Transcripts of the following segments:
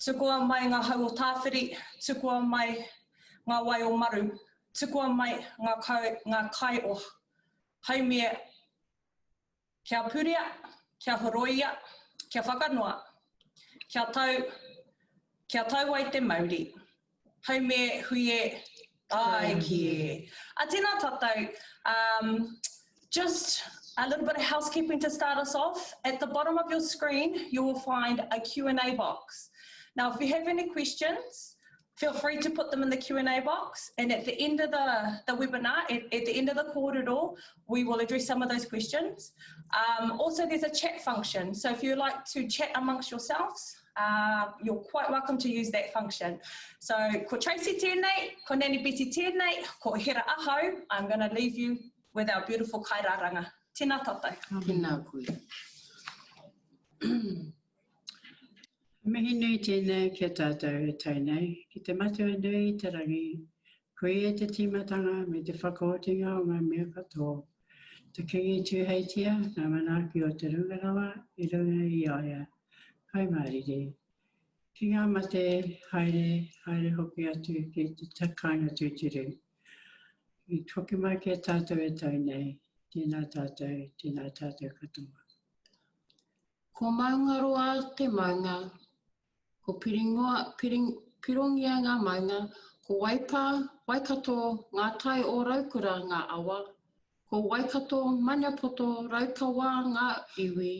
tukua mai ngā hau o tāwhiri, tukua mai ngā wai o maru, tukua mai ngā kai o haumea, kia puria, kia horoia, kia whakanoa, kia tau ai te Māori, haumea huie, ai ki e. A tēnā tātou, just a little bit of housekeeping to start us off. At the bottom of your screen, you will find a Q&A box. Now, if you have any questions, feel free to put them in the Q&A box. And at the end of the webinar, at the end of the kōrero, we will address some of those questions. Also, there's a chat function. So if you like to chat amongst yourselves, you're quite welcome to use that function. So, ko Tracy tēnei, ko Nani Betty tēnei, ko Hera ahau, I'm going to leave you with our beautiful Mahi Raranga. Tēnā tātou. Tēnā koe. Mihi nui tēnei kia tātou e taunei, ki te matua nui te rangi, koe e te tīmatanga me te whakaotinga o ngā mea katoa. Te kingi tūheitia, ngā manaki o te rungarawa, I runga I aia. Hai Mārire. Ki ngā mate, haere hoki atu ki te takanga tūturu. I hoki mai kia tātou e taunei, tēnā tātou katoa. Ko maunga roa te maunga, ko pirongia ngā maunga, ko waipa, waikato, ngā tai o raukura ngā awa, ko waikato, maniapoto, raukawa ngā iwi,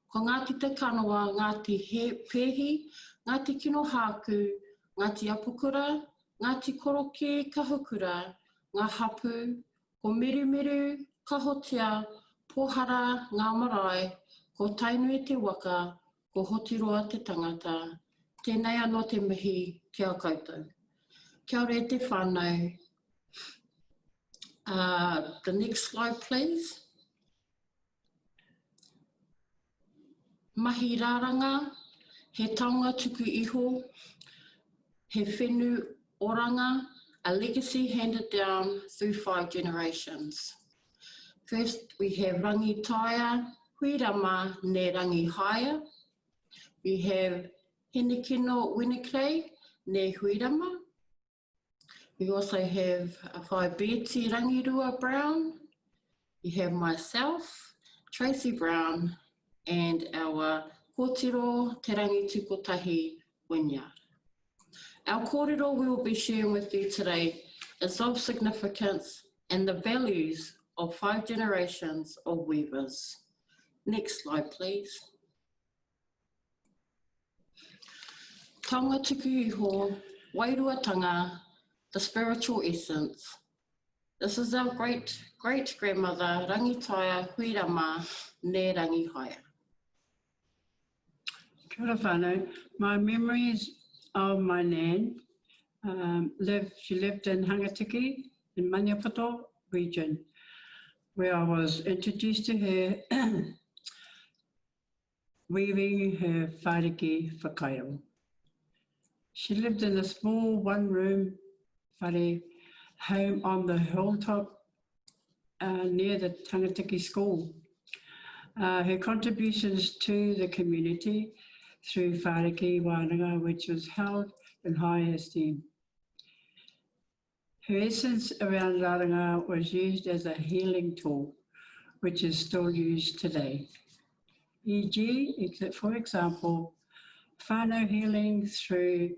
ko Ngāti te kanoa, Ngāti he pehi, Ngāti kino hāku, Ngāti apukura, Ngāti koroke kahukura, ngā hapu, ko mirumiru, kahotia, pohara, ngā marae, ko tainui te waka, ko hotiroa te tangata. Tēnei anō te mihi kia koutou. Kia ora te whānau. The next slide, please. Mahi Raranga, he Taonga Tuku Iho, he Whenu Oranga, a legacy handed down through 5 generations. First, we have Rangi Taia, Huirama ne Rangi Haia. We have Henekino Winnikrei ne Huirama. We also have Whai Betty Rangirua Brown. We have myself, Tracy Brown, and our kōtiro te rangi tukotahi Wynyard. Our kōrero we will be sharing with you today is of significance and the values of 5 generations of weavers. Next slide, please. Taonga Tuku Iho, Wairuatanga, the spiritual essence. This is our great-grandmother, Rangitaia Huirama ne Rangi Haia. Kia ora whānau. My memories of my nan, she lived in Hangatiki in Maniapoto region, where I was introduced to her weaving her whāriki whakairo. She lived in a small one-room whare home on the hilltop near the Tangatiki school. Her contributions to the community through whāriki wānanga, which was held in high esteem. Her essence around Raranga was used as a healing tool, which is still used today. E.g., for example, whānau healing through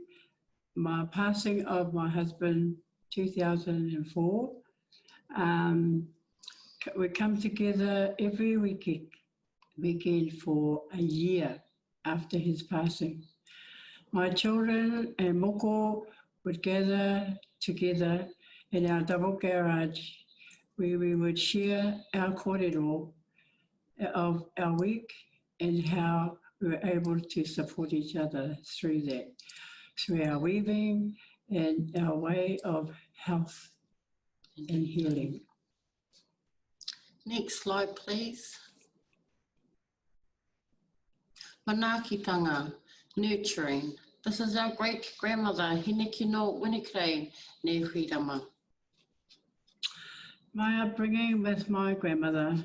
my passing of my husband 2004. We come together every weekend for a year after his passing. My children and moko would gather together in our double garage where we would share our kōrero of our week and how we were able to support each other through that, through our weaving and our way of health and healing. Next slide, please. Manaakitanga, nurturing. This is our great-grandmother, Henekino Winnikrei ne Huirama. My upbringing with my grandmother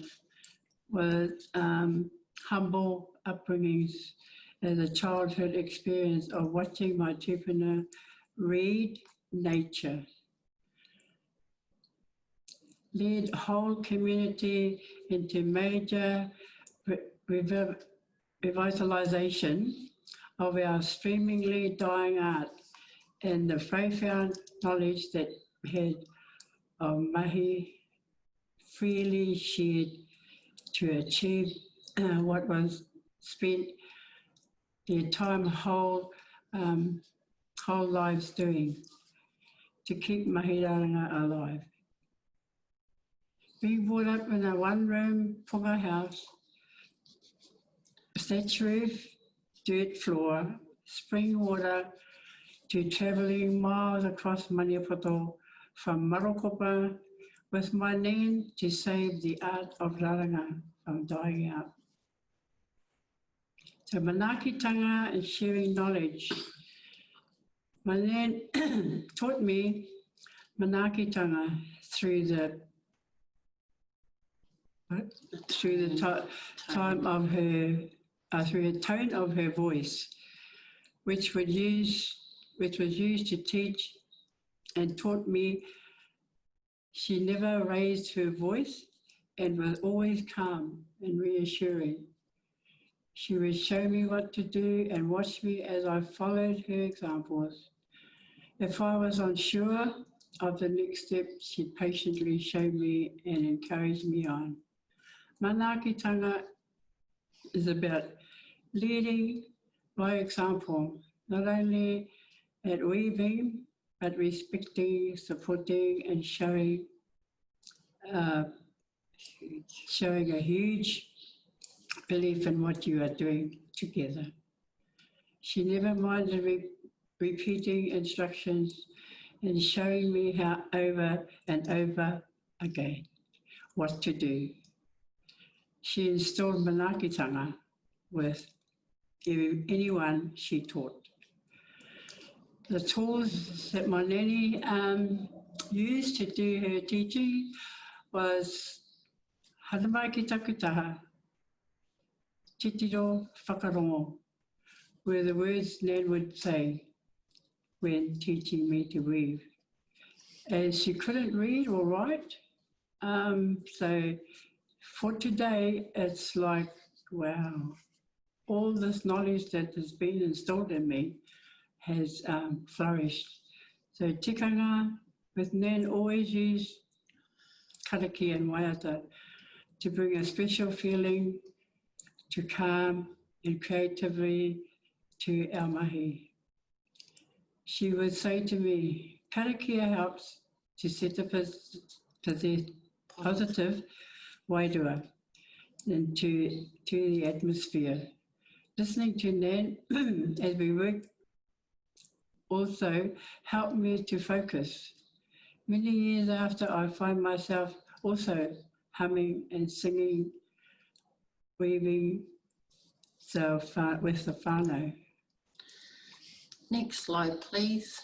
was humble upbringings as a childhood experience of watching my tupuna read nature, led whole community into major revitalisation of our streamingly dying art and the profound knowledge that had of Mahi freely shared to achieve what was spent their whole lives doing, to keep Mahi Raranga alive. Being brought up in a one-room punga house, thatch roof, dirt floor, spring water, to travelling miles across Maniapoto from Marokopa with my nan to save the art of Raranga from dying out. So manakitanga and sharing knowledge. My nan taught me manakitanga through the time of her, through the tone of her voice, which was used to teach and taught me. She never raised her voice and was always calm and reassuring. She would show me what to do and watch me as I followed her examples. If I was unsure of the next step, she'd patiently show me and encourage me on. Manakitanga is about leading by example, not only at weaving, but respecting, supporting, and showing a huge belief in what you are doing together. She never minded repeating instructions and showing me how over and over again what to do. She installed manakitanga with anyone she taught. The tools that my nanny used to do her teaching was haramai ki takutaha, titiro whakarongo, were the words Nan would say when teaching me to weave. As she couldn't read or write, so for today, it's like, wow, all this knowledge that has been installed in me has flourished. So tikanga with Nan always used kariki and waiata to bring a special feeling, to calm and creativity to our mahi. She would say to me, karakia helps to set up a positive wairua into the atmosphere. Listening to Nan as we worked also helped me to focus. Many years after, I find myself also humming and singing, weaving with the whānau. Next slide, please.